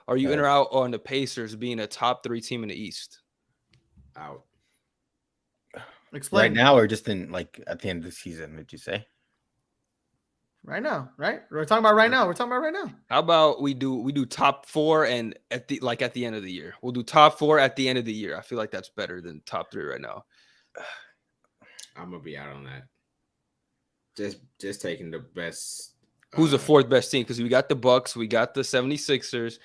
Are you in or out on the Pacers being a top 3 team in the East? Out. Explain. Right now or just in like at the end of the season, would you say? Right now, right? We're talking about right now. How about we do top 4 and at the end of the year? We'll do top 4 at the end of the year. I feel like that's better than top 3 right now. I'm gonna be out on that. Just taking the best. Who's the 4th best team? Because we got the Bucks, we got the 76ers,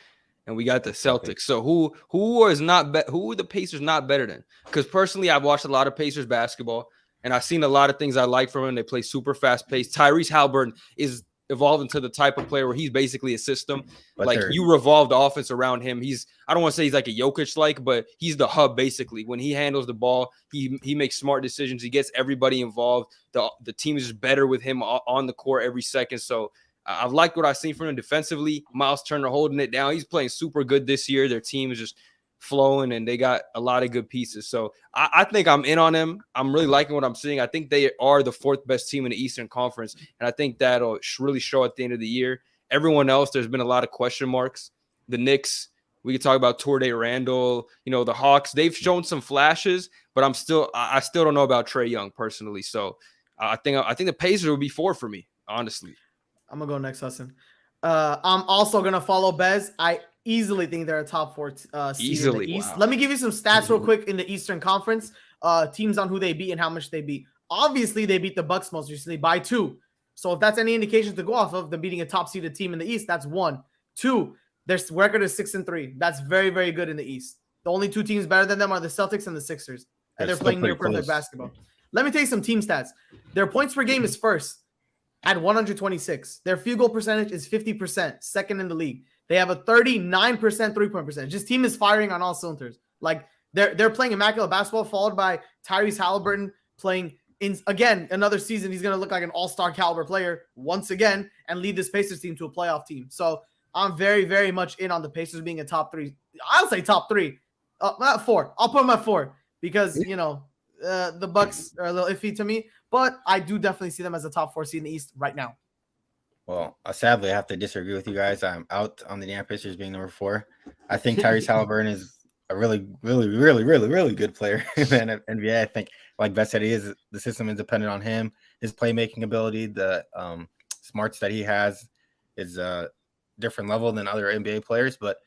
and we got the Celtics. So who are the Pacers not better than? Because personally, I've watched a lot of Pacers basketball, and I've seen a lot of things I like from him. They play super fast paced. Tyrese Halliburton is evolving to the type of player where he's basically a system. But you revolve the offense around him. I don't want to say he's like a Jokic but he's the hub basically. When he handles the ball, he makes smart decisions. He gets everybody involved. The team is just better with him on the court every second. So I've liked what I've seen from him defensively. Miles Turner holding it down. He's playing super good this year. Their team is just flowing, and they got a lot of good pieces. So I think I'm in on them. I'm really liking what I'm seeing. I think they are the 4th best team in the Eastern Conference, and I think that'll really show at the end of the year. Everyone else, there's been a lot of question marks. The Knicks, we could talk about Tourde Randall, the Hawks. They've shown some flashes, but I still don't know about Trae Young personally. So I think the Pacers would be 4 for me, honestly. I'm gonna go next, Hassan. I'm also gonna follow Bez. I easily think they're a top 4 seed in the East. Wow. Let me give you some stats real quick in the Eastern Conference. Teams on who they beat and how much they beat. Obviously, they beat the Bucks most recently by 2. So if that's any indication to go off of them beating a top seeded team in the East, that's 1. 2, their record is 6-3. That's very, very good in the East. The only 2 teams better than them are the Celtics and the Sixers, and they're playing near perfect basketball. Let me tell you some team stats. Their points per game is first at 126. Their field goal percentage is 50%, second in the league. They have a 39% three-point percentage. This team is firing on all cylinders. Like they're playing immaculate basketball, followed by Tyrese Halliburton playing again another season. He's going to look like an all-star caliber player once again and lead this Pacers team to a playoff team. So I'm very, very much in on the Pacers being a top 3. I'll say top 3, not 4. I'll put them at 4 because the Bucks are a little iffy to me, but I do definitely see them as a top 4 seed in the East right now. Well, sadly, I have to disagree with you guys. I'm out on the Indiana Pacers being number 4. I think Tyrese Halliburton is a really, really, really, really, really good player in the NBA. I think, like Beth said, the system is dependent on him. His playmaking ability, the smarts that he has is a different level than other NBA players. But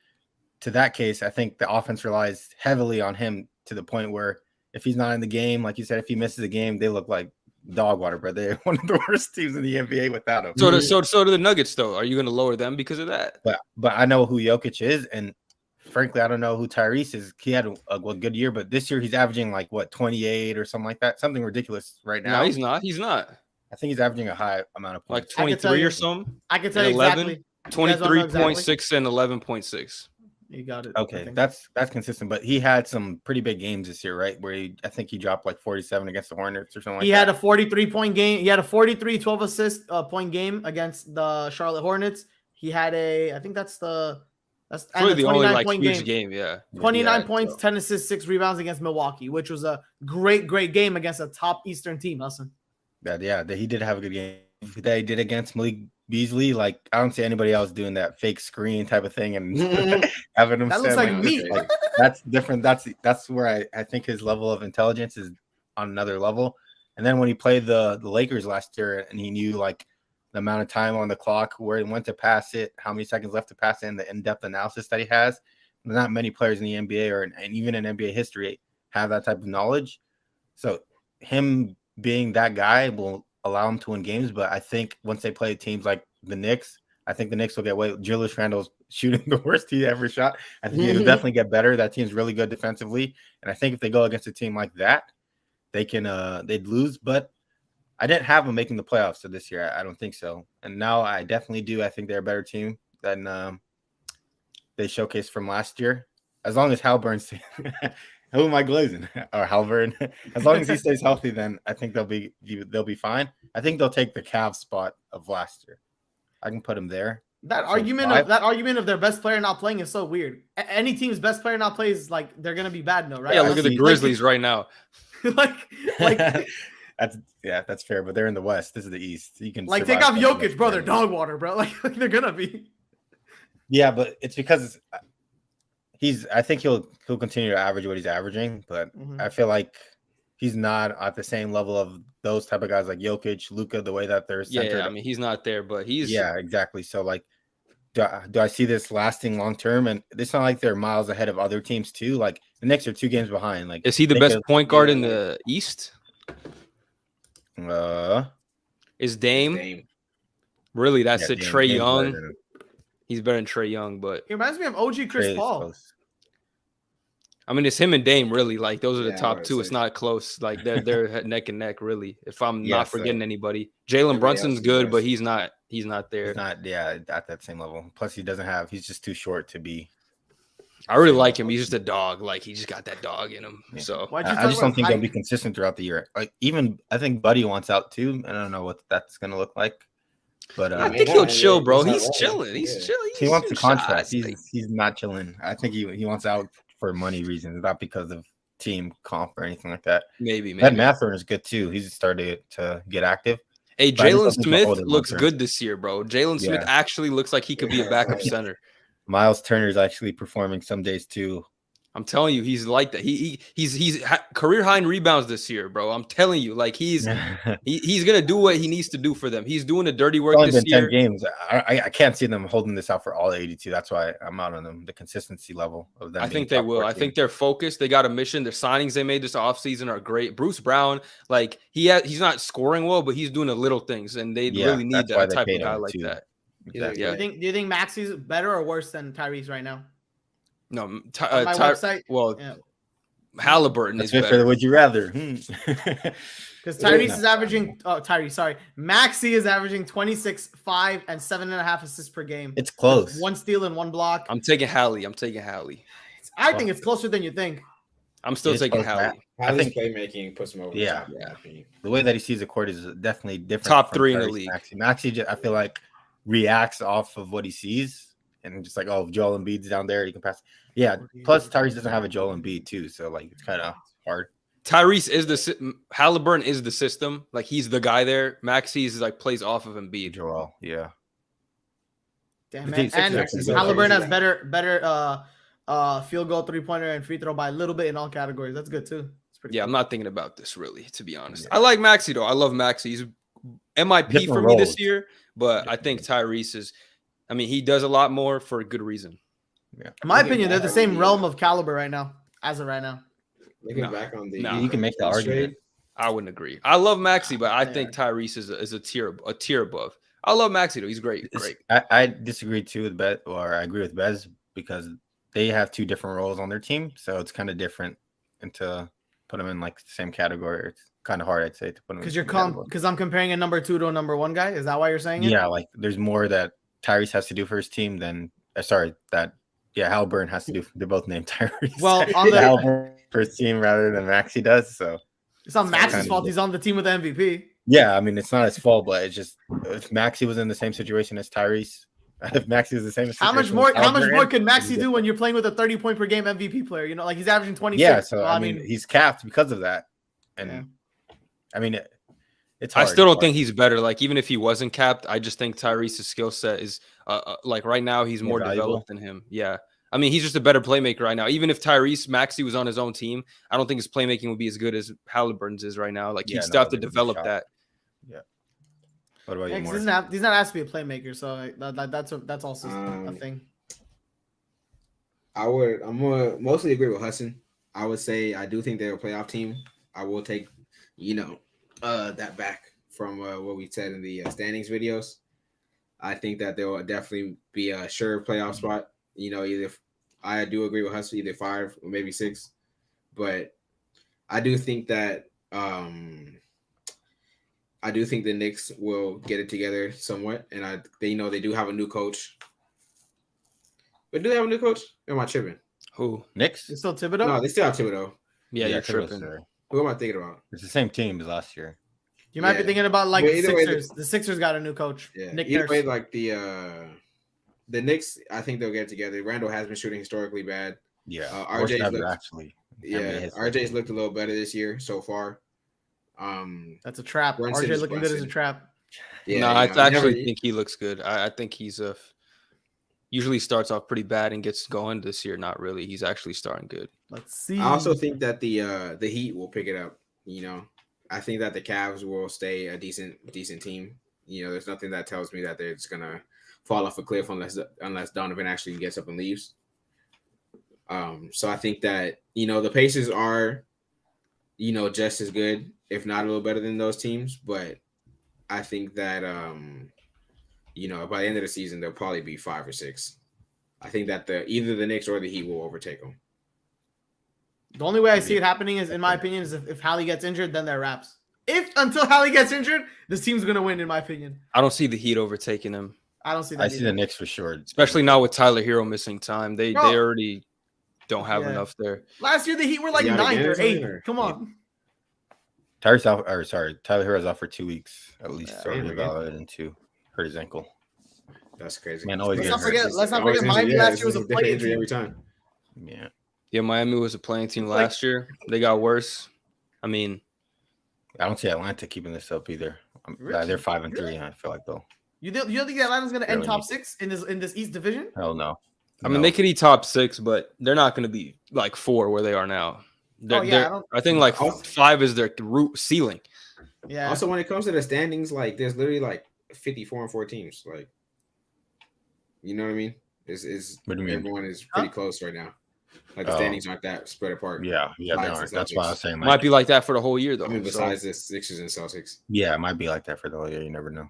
to that case, I think the offense relies heavily on him to the point where if he's not in the game, like you said, if he misses a game, they look like dog water, bro. They're one of the worst teams in the NBA without him. So do the Nuggets, though. Are you going to lower them because of that? But I know who Jokic is, and frankly, I don't know who Tyrese is. He had a good year, but this year he's averaging like 28 or something like that, something ridiculous right now. No, he's not. He's not. I think he's averaging a high amount of points, like 23 or something. I can tell you exactly. 23.6 and 11.6. You got it. Okay, that's consistent. But he had some pretty big games this year, right? Where I think he dropped like 47 against the Hornets or something like that. He had a 43-point game. He had a 43, 12 assist point game against the Charlotte Hornets. He had that's really the only huge game. Yeah, 29 points, 10 assists, 6 rebounds against Milwaukee, which was a great game against a top Eastern team. Listen. Yeah, he did have a good game. That he did against Malik Beasley. Like, I don't see anybody else doing that fake screen type of thing and having him. That looks like me. Like, that's different. That's where I think his level of intelligence is on another level. And then when he played the Lakers last year, and he knew like the amount of time on the clock, where he went to pass it, how many seconds left to pass it, and the in-depth analysis that he has. Not many players in the NBA and even in NBA history have that type of knowledge. So him being that guy will allow him to win games, but I think once they play teams like the Knicks, I think the Knicks will get away. Julius Randle's shooting the worst he ever shot. I think he'll definitely get better. That team's really good defensively, and I think if they go against a team like that, they can they'd lose. But I didn't have them making the playoffs so this year. I don't think so, and now I definitely do. I think they're a better team than they showcased from last year. As long as Halliburton, who am I glazing? Or Halliburton. As long as he stays healthy, then I think they'll be fine. I think they'll take the Cavs spot of last year. I can put them there. That argument of their best player not playing is so weird. Any team's best player not plays, like they're gonna be bad, no, right? Yeah, look at the Grizzlies right now. That's fair, but they're in the West. This is the East. You can take off Jokic, bro. They're dog water, bro. Like they're gonna be. Yeah, but it's because I think he'll continue to average what he's averaging, but I feel like he's not at the same level of those type of guys like Jokic, Luka, the way that they're centered. Yeah, I mean, he's not there, but he's exactly. So like, do I see this lasting long term? And it's not like they're miles ahead of other teams too. Like the Knicks are 2 games behind. Like, is he the best point guard in the East? Is Dame? Really, that's a Trae Young. He's better than Trae Young, but he reminds me of OG Chris Paul. I mean, it's him and Dame, really. Like, those are the top two. It's not close. Like, they're neck and neck, really. If I'm not forgetting anybody. Jalen Brunson's good, but he's not there. He's not, at that same level. Plus, he's just too short to be. I really like him. He's just a dog. Like, he just got that dog in him. Yeah. So I just don't think he'll be consistent throughout the year. Like, even I think Buddy wants out too. I don't know what that's going to look like. But I think he'll chill, bro. He's chilling. He's chilling. He wants the contract. He's not chilling. I think he wants out for money reasons, not because of team comp or anything like that. Maybe. That Mathurin is good too. He's started to get active. Hey, Jalen Smith looks good this year, bro. Jalen Smith actually looks like he could be a backup center. Miles Turner is actually performing some days too. I'm telling you, he's like that. He's career high in rebounds this year, bro. I'm telling you, like he's gonna do what he needs to do for them. He's doing the dirty work this year. 10 games. I can't see them holding this out for all 82. That's why I'm out on them. The consistency level of them. I think they will. 14. I think they're focused. They got a mission. Their signings they made this offseason are great. Bruce Brown, like he's not scoring well, but he's doing the little things, and they really need that type of guy like that. Exactly. Yeah. Do you think Maxi's better or worse than Tyrese right now? No, my website. Well, Halliburton is better. Would you rather? Because Tyrese is averaging. Oh, Tyrese, sorry. Maxi is averaging 26, 5, and 7.5 assists per game. It's close. 1 steal and 1 block. I'm taking Hallie. I think it's closer than you think. I'm still taking Hallie. I think playmaking puts him over. Yeah. The way that he sees the court is definitely different. Top 3 in the league. Maxi, I feel like reacts off of what he sees. And just like, oh, Joel Embiid's down there, he can pass. Yeah. Plus, Tyrese doesn't have a Joel Embiid too, so like it's kind of hard. Tyrese is Halliburton is the system. Like he's the guy there. Maxi is like plays off of Embiid. Joel, yeah. Damn man. And Halliburton has better field goal, 3-pointer, and free throw by a little bit in all categories. That's good too. Yeah, cool. I'm not thinking about this really, to be honest. I like Maxi though. I love Maxi. He's MIP for me this year, but I think Tyrese is. I mean, he does a lot more for a good reason. Yeah. In my opinion, they're the same realm of caliber right now, as of right now. Looking back on you can make the argument. I wouldn't agree. I love Maxi, but I think Tyrese is a tier above. I love Maxi though. He's great. I disagree too with Bez, or I agree with Bez because they have 2 different roles on their team, so it's kind of different. And to put them in like the same category, it's kind of hard, I'd say, to put them. Because I'm comparing a number 2 to a number 1 guy. Is that why you're saying it? Yeah, like there's more that Tyrese has to do for his team than Halliburton has to do. They're both named Tyrese. Well, on the Halliburton for his team rather than Maxi does. So it's not Maxi's fault. He's on the team with the MVP. Yeah, I mean it's not his fault, but it's just if Maxi was in the same situation as Tyrese, if Maxi was the same. How much more could Maxi do when you're playing with a 30-point per game MVP player? You know, like he's averaging 26. Yeah, so I mean he's capped because of that, and I mean. I still don't think he's better. Like even if he wasn't capped, I just think Tyrese's skill set is like right now he's more developed than him. Yeah, I mean he's just a better playmaker right now. Even if Maxi was on his own team, I don't think his playmaking would be as good as Halliburton's is right now. Like he'd still have to develop that. Yeah. What about you? He's not asked to be a playmaker, so that's also a thing. I'm gonna mostly agree with Hassan. I would say I do think they're a playoff team. I will take that back from what we said in the standings videos. I think that there will definitely be a sure playoff spot. Either I do agree with Hustle, either 5 or maybe 6, but I do think that the Knicks will get it together somewhat, and they do have a new coach. But do they have a new coach? Or am I tripping? Who? Knicks? It's still Thibodeau? No, they still have Thibodeau. Yeah, you're tripping. Who am I thinking about? It's the same team as last year. You might be thinking about like the Sixers. The Sixers got a new coach. Yeah. Nick Either Nurse. way, like the Knicks, I think they'll get it together. Randall has been shooting historically bad. Yeah. RJ's looked a little better this year so far. That's a trap. RJ looking good as a trap. Yeah, no, I actually think he looks good. I think he's usually starts off pretty bad and gets going. This year, not really. He's actually starting good. Let's see. I also think that the Heat will pick it up. I think that the Cavs will stay a decent team. There's nothing that tells me that they're just gonna fall off a cliff unless Donovan actually gets up and leaves. So I think that the Pacers are just as good, if not a little better than those teams. But I think that by the end of the season they'll probably be 5 or 6. I think that either the Knicks or the Heat will overtake them. The only way I see it happening is, in my opinion, is if Hallie gets injured, then they're wraps. Until Hallie gets injured, this team's gonna win, in my opinion. I don't see the Heat overtaking him. I don't see that. I see the Knicks for sure, especially now with Tyler Hero missing time. They already don't have enough there. Last year the Heat were like 9th or 8th. Come on. Tyler Hero's out for 2 weeks at least. Hurt his ankle. That's crazy. Man, let's not forget Miami last year was a playing team every time. Yeah, Miami was a playing team last year. They got worse. I mean, I don't see Atlanta keeping this up either. Really? They're 5-3. I feel like though. You don't think Atlanta's going to end top 6 in this East Division? Hell no. I mean, they could eat top 6, but they're not going to be like 4 where they are now. I think like 5 is their root ceiling. Yeah. Also, when it comes to the standings, like there's literally like 54-4 teams. Like, you know what I mean? Everyone is pretty close right now. Like the standings aren't that spread apart. Yeah, they aren't. That's why I was saying. Might be like that for the whole year, though. I mean, besides the Sixers and Celtics. Yeah, it might be like that for the whole year. You never know.